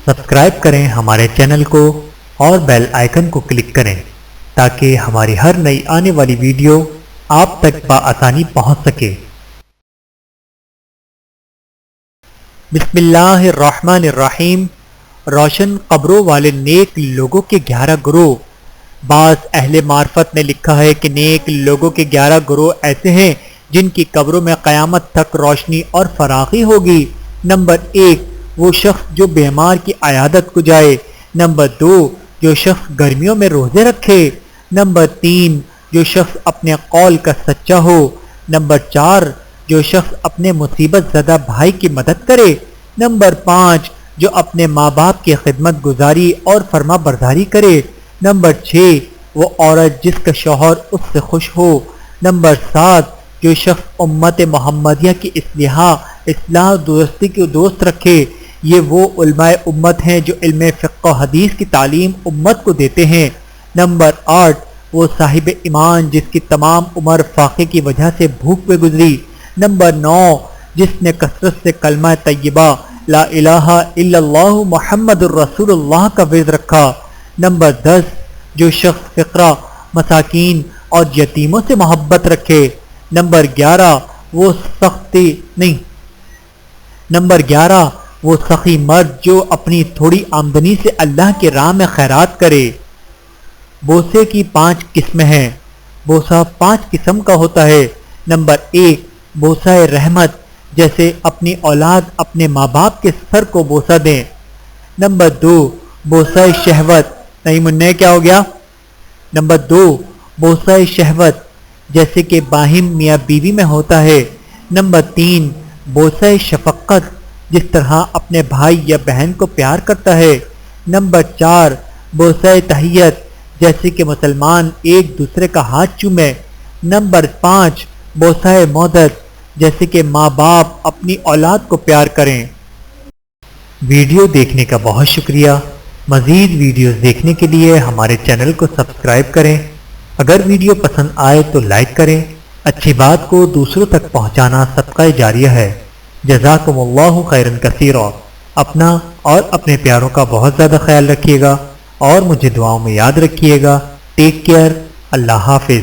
Subscribe کریں ہمارے channel کو اور بیل آئیکن کو کلک کریں تاکہ ہماری ہر نئی آنے والی ویڈیو آپ تک بآسانی پہنچ سکے۔ بسم اللہ الرحمن الرحیم۔ روشن قبروں والے نیک لوگوں کے 11 گروہ۔ بعض اہل معرفت نے لکھا ہے کہ نیک لوگوں کے 11 گروہ ایسے ہیں جن کی قبروں میں قیامت تک روشنی اور فراخی ہوگی۔ نمبر 1، وہ شخص جو بیمار کی عیادت کو جائے۔ نمبر 2، جو شخص گرمیوں میں روزے رکھے۔ نمبر 3، جو شخص اپنے قول کا سچا ہو۔ نمبر 4، جو شخص اپنے مصیبت زدہ بھائی کی مدد کرے۔ نمبر 5، جو اپنے ماں باپ کی خدمت گزاری اور فرما برداری کرے۔ نمبر 6، وہ عورت جس کا شوہر اس سے خوش ہو۔ نمبر 7، جو شخص امت محمدیہ کی اصلاح درستی کو دوست رکھے۔ یہ وہ علماء امت ہیں جو علم فقہ و حدیث کی تعلیم امت کو دیتے ہیں۔ نمبر 8، وہ صاحب ایمان جس کی تمام عمر فاقے کی وجہ سے بھوک پہ گزری۔ نمبر 9، جس نے کثرت سے کلمہ طیبہ لا الہ الا اللہ محمد الرسول اللہ کا ورد رکھا۔ نمبر 10، جو شخص فقراء، مساکین اور یتیموں سے محبت رکھے۔ نمبر 11، وہ سخی مرد جو اپنی تھوڑی آمدنی سے اللہ کے راہ میں خیرات کرے۔ بوسے کی 5 قسمیں ہیں۔ بوسہ 5 قسم کا ہوتا ہے۔ نمبر 1، بوسہ رحمت، جیسے اپنی اولاد اپنے ماں باپ کے سر کو بوسہ دیں۔ نمبر 2، بوسہ شہوت، نہیں منع کیا ہو گیا؟ نمبر 2، بوسہ شہوت، جیسے کہ باہم میاں بیوی میں ہوتا ہے۔ نمبر 3، بوسہ شفقت، جس طرح اپنے بھائی یا بہن کو پیار کرتا ہے۔ نمبر 4، بوسہ تحیت، جیسے کہ مسلمان ایک دوسرے کا ہاتھ چومے۔ نمبر 5، بوسہ مودت، جیسے کہ ماں باپ اپنی اولاد کو پیار کریں۔ ویڈیو دیکھنے کا بہت شکریہ۔ مزید ویڈیوز دیکھنے کے لیے ہمارے چینل کو سبسکرائب کریں۔ اگر ویڈیو پسند آئے تو لائک کریں۔ اچھی بات کو دوسروں تک پہنچانا صدقہ جاریہ ہے۔ جزاکم اللہ خیرا کثیرا۔ اپنا اور اپنے پیاروں کا بہت زیادہ خیال رکھیے گا اور مجھے دعاؤں میں یاد رکھیے گا۔ Take care. اللہ حافظ۔